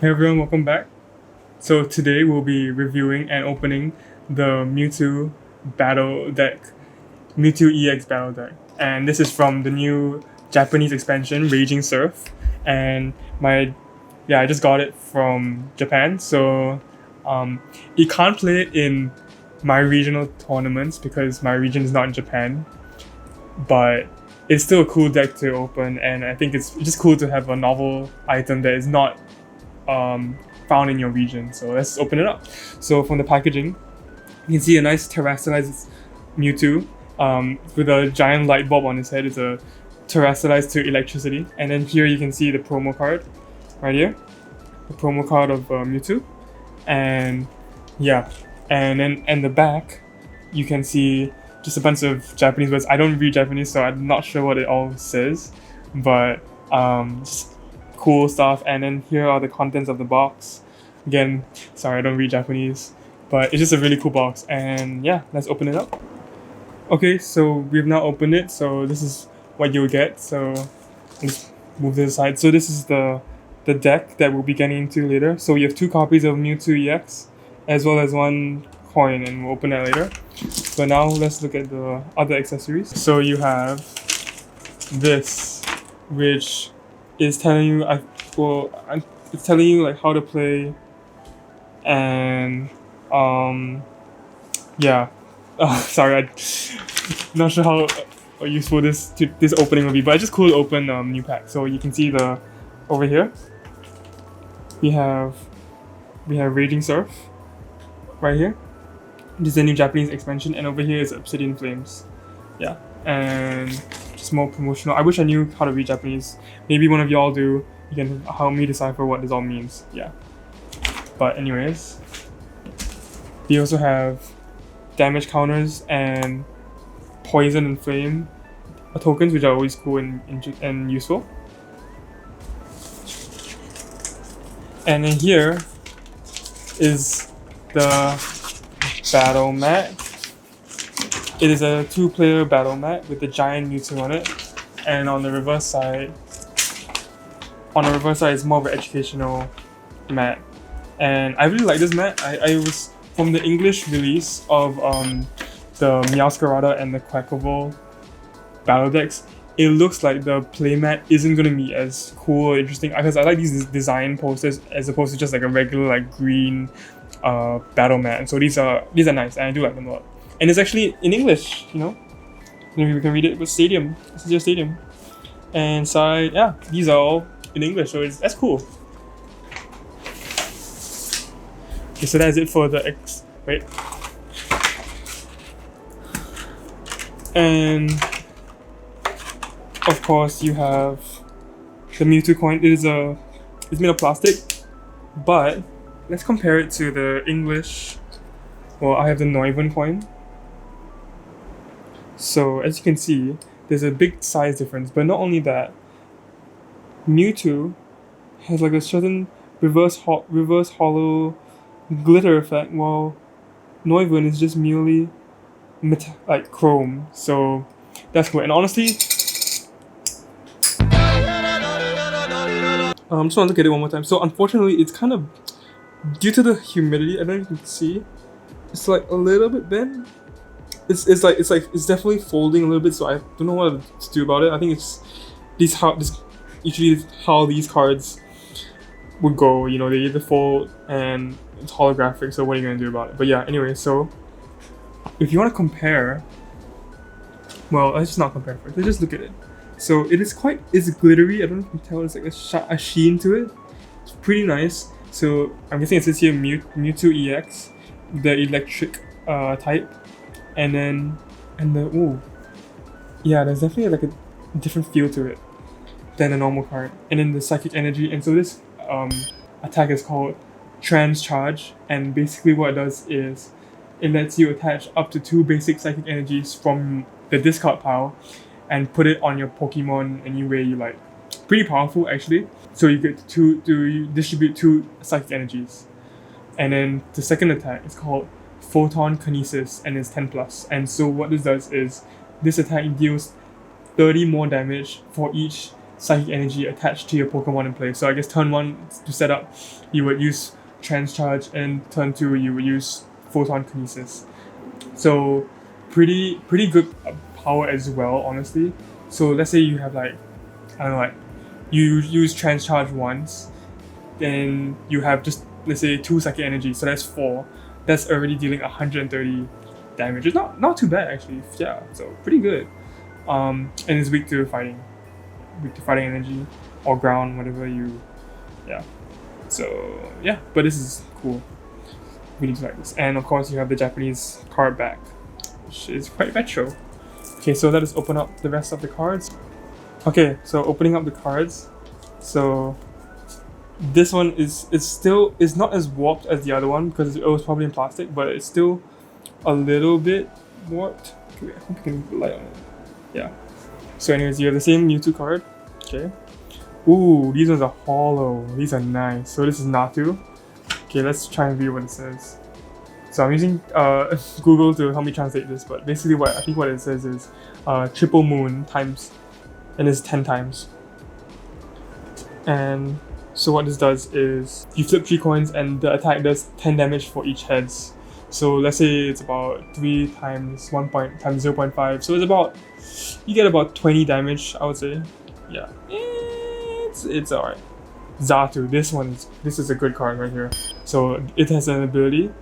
Hey everyone, welcome back. So today we'll be reviewing and opening the battle deck, Mewtwo EX battle deck. And this is from the new Japanese expansion, Raging Surf. And I just got it from Japan. So you can't play it in my regional tournaments because my region is not in Japan. But it's still a cool deck to open, and I think it's just cool to have a novel item that is not found in your region. So let's open it up. So from the packaging, you can see a nice terrestrialized Mewtwo with a giant light bulb on his head. It's a terrestrialized to electricity. And then here you can see the promo card right here, the promo card of Mewtwo. And yeah, and then in the back, you can see just a bunch of Japanese words. I don't read Japanese, so I'm not sure what it all says, but just cool stuff. And then here are the contents of the box. Again, sorry, I don't read Japanese, but it's just a really cool box. And yeah, let's open it up. Okay, so we've now opened it. So this is what you'll get. So let's move this aside. So this is the deck that we'll be getting into later. So you have 2 copies of Mewtwo EX, as well as 1 coin, and we'll open that later. But now let's look at the other accessories. So you have this, which is telling you, it's telling you like how to play, and yeah. Sorry, I'm not sure how useful this opening will be, but it's just cool to open new packs. So you can see over here we have Raging Surf right here. This is a new Japanese expansion, and over here is Obsidian Flames. Yeah, and just more promotional. I wish I knew how to read Japanese. Maybe one of y'all do. You can help me decipher what this all means. Yeah. But anyways, we also have damage counters and poison and flame tokens, which are always cool and useful. And then here is the battle mat. It is a 2-player battle mat with the giant Mewtwo on it, and on the reverse side is more of an educational mat. And I really like this mat. I was from the English release of the Meowscarada and the Quackable battle decks. It looks like the playmat isn't gonna be as cool or interesting because I like these design posters as opposed to just like a regular like green battle mat. And so these are nice, and I do like them a lot. And it's actually in English, Maybe we can read it with Stadium. This is your Stadium. And inside, yeah, these are all in English, so that's cool. Okay, so that's it for the wait. And of course you have the Mewtwo coin. It's made of plastic, but let's compare it to the English. Well, I have the Neuven coin. So as you can see, there's a big size difference. But not only that, Mewtwo has like a certain reverse hollow glitter effect, while Neuven is just merely like chrome. So that's cool. And honestly, I'm just want to look at it one more time. So unfortunately, it's kind of due to the humidity. I don't know if you can see. It's like a little bit bent. It's definitely folding a little bit. So I don't know what to do about it. I think it's usually how these cards would go. They either fold and it's holographic. So what are you gonna do about it? But yeah, anyway. So if you want to compare, well, let's just not compare first. Let's just look at it. So it's glittery. I don't know if you can tell. It's like a sheen to it. It's pretty nice. So I'm guessing it says here Mewtwo EX, the electric type, there's definitely like a different feel to it than a normal card. And then the psychic energy. And so this attack is called Trans Charge, and basically what it does is it lets you attach up to 2 basic psychic energies from the discard pile and put it on your Pokemon any way you like. Pretty powerful actually. So you get to distribute 2 psychic energies. And then the second attack is called Photon Kinesis, and it's 10+. And so what this does is this attack deals 30 more damage for each psychic energy attached to your Pokemon in play. So I guess turn 1 to set up, you would use Trance Charge, and turn 2 you would use Photon Kinesis. So pretty good power as well, honestly. So let's say you have like, I don't know, like you use Trance Charge once, then you have just, let's say, 2 psychic energy, so that's 4. That's already dealing 130 damage. It's not too bad actually. Yeah, so pretty good. And it's weak to fighting energy or ground, whatever you, yeah. So yeah, but this is cool. Really like this. And of course you have the Japanese card back, which is quite retro. Okay, so let us open up the rest of the cards. Okay, so opening up the cards. So this one is not as warped as the other one because it was probably in plastic, but it's still a little bit warped. Okay, I hope you can light on it. Yeah. So anyways, you have the same Mewtwo card. Okay. Ooh, these ones are hollow. These are nice. So this is Natu. Okay, let's try and read what it says. So I'm using Google to help me translate this, but basically what it says is triple moon times, and it's 10 times. And so what this does is you flip 3 coins and the attack does 10 damage for each heads. So let's say it's about 3 times 1 point times 0.5. So it's about, you get about 20 damage, I would say. Yeah, it's alright. Xatu, this is a good card right here. So it has an ability,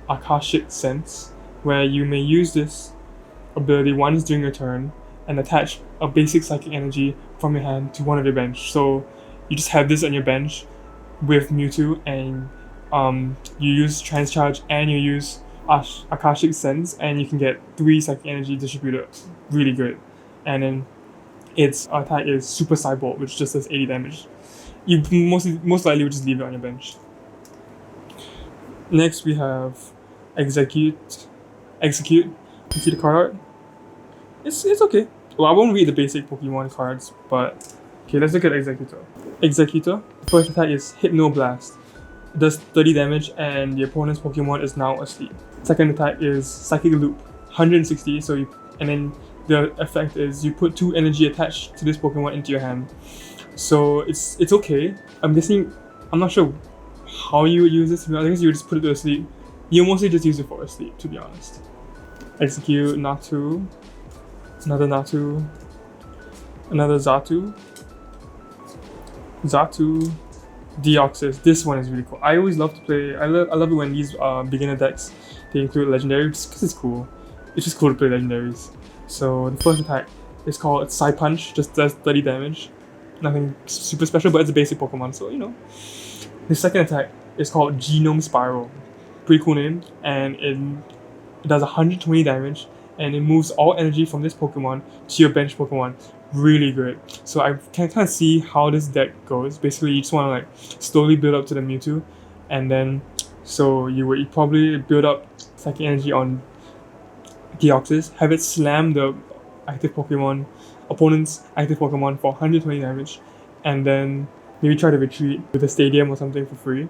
Akashic Sense, where you may use this ability once during your turn and attach a basic psychic energy from your hand to one of your bench. So you just have this on your bench with Mewtwo, and you use Trance Charge and you use Akashic Sense, and you can get 3 psychic energy distributed. Really good. And then its attack is Super Cyborg, which just does 80 damage. You most likely would just leave it on your bench. Next we have Execute. You see the card art? It's okay. Well, I won't read the basic Pokemon cards, but okay, let's look at Executor. Executor, first attack is Hypnoblast. It does 30 damage and the opponent's Pokemon is now asleep. Second attack is Psychic Loop, 160. And then the effect is you put 2 energy attached to this Pokemon into your hand. So it's okay. I'm not sure how you would use this. I guess you would just put it to sleep. You mostly just use it for sleep, to be honest. Execute Natu, another Natu, another Xatu, Deoxys. This one is really cool. I always love to play. I love it when these beginner decks they include legendary because it's cool. It's just cool to play legendaries. So the first attack is called Psy Punch, just does 30 damage. Nothing super special, but it's a basic Pokemon, so you know. The second attack is called Genome Spiral. Pretty cool name, and it does 120 damage, and it moves all energy from this Pokemon to your bench Pokemon. Really good. So I can kind of see how this deck goes. Basically, you just want to like slowly build up to the Mewtwo, and then so you would probably build up psychic energy on Deoxys, have it slam the opponent's active Pokemon for 120 damage, and then maybe try to retreat with a stadium or something for free.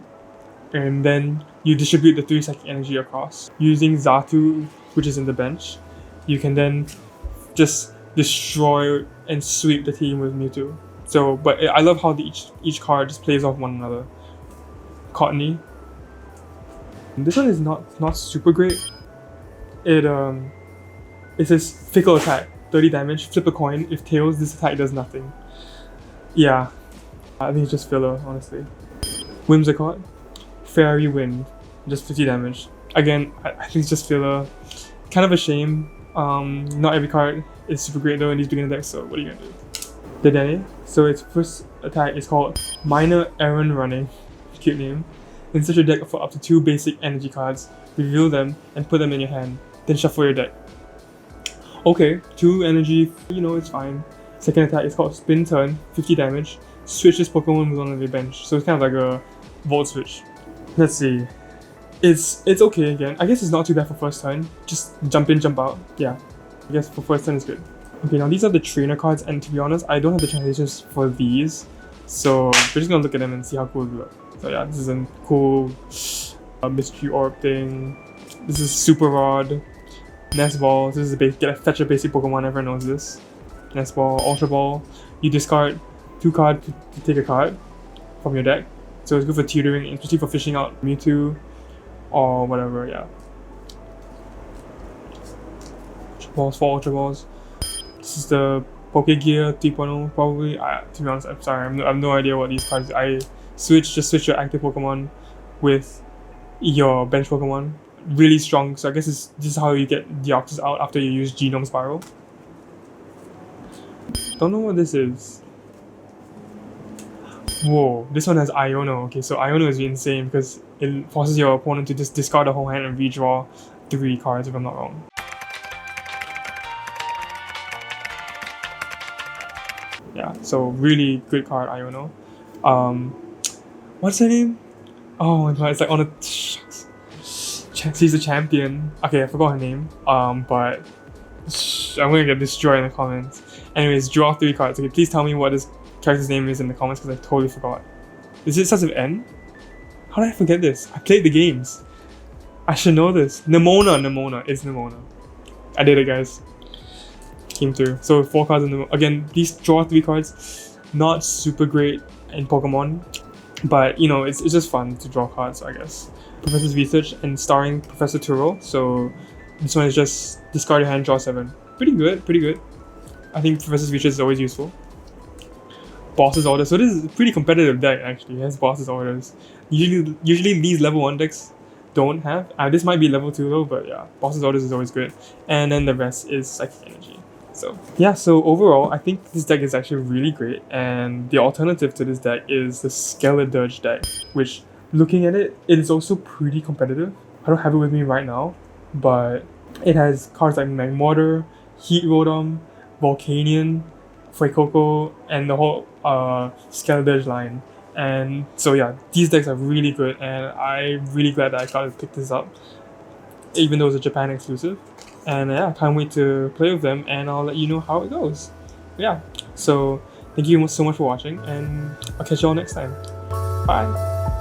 And then you distribute the 3 psychic energy across. Using Xatu, which is in the bench, you can then just destroy and sweep the team with Mewtwo. So, but I love how each card just plays off one another. Cottony. This one is not super great. It says Fickle Attack, 30 damage, flip a coin. If tails, this attack does nothing. Yeah, I think it's just filler, honestly. Whimsicott, Fairy Wind, just 50 damage. Again, I think it's just filler. Kind of a shame. Not every card is super great though in these beginner decks, so what are you gonna do? Dedenne, so its first attack is called Minor Errand Running. Cute name. Insert your deck for up to 2 basic energy cards, reveal them, and put them in your hand. Then shuffle your deck. Okay, 2 energy, you know, it's fine. Second attack is called Spin Turn, 50 damage. Switch this Pokemon with one on your bench. So it's kind of like a Volt Switch. Let's see. It's okay again. I guess it's not too bad for first turn. Just jump in, jump out. Yeah, I guess for first turn it's good. Okay, now these are the trainer cards, and to be honest, I don't have the translations for these. So we're just gonna look at them and see how cool they look. So yeah, this is a cool Mystery Orb thing. This is Super Rod. Nest Ball. This is fetch a basic Pokemon, everyone knows this. Nest Ball, Ultra Ball, you discard 2 cards to take a card from your deck. So it's good for tutoring, especially for fishing out Mewtwo or whatever, yeah. Ultra Balls, 4 Ultra Balls. This is the Pokegear 3.0 probably. To be honest, I'm sorry, I have no idea what these cards. Just switch your active Pokemon with your bench Pokemon. Really strong, so I guess this is how you get Deoxys out after you use Genome Spiral. Don't know what this is. Whoa, this one has Iono. Okay, so Iono is insane because it forces your opponent to just discard the whole hand and redraw 3 cards if I'm not wrong. Yeah, so really good card, Iono. What's her name? Oh my god, it's like on a... Shucks. She's a champion. Okay, I forgot her name. But... I'm gonna get destroyed in the comments. Anyways, draw 3 cards. Okay, please tell me what this character's name is in the comments because I totally forgot. Is it starts with N? How did I forget this? I played the games. I should know this. Nemona. It's Nemona. I did it, guys. Came through. So 4 cards in the... Again, these draw 3 cards. Not super great in Pokemon. But, you know, it's just fun to draw cards, I guess. Professor's Research and starring Professor Turo. So this one is just discard your hand, draw 7. Pretty good. I think Professor's Research is always useful. Boss's Orders. So this is a pretty competitive deck actually. It has Boss's Orders. Usually these level 1 decks don't have. This might be level 2 though, but yeah. Boss's Orders is always good. And then the rest is Psychic Energy. So yeah, so overall I think this deck is actually really great, and the alternative to this deck is the Skeledirge deck, which looking at it, it is also pretty competitive. I don't have it with me right now, but it has cards like Magmortar, Heat Rotom, Volcanion, Fuecoco, and the whole Skeledirge line. And so yeah, these decks are really good, and I'm really glad that I got to pick this up, even though it's a Japan exclusive. And yeah, I can't wait to play with them, and I'll let you know how it goes. Yeah, so thank you so much for watching, and I'll catch you all next time. Bye!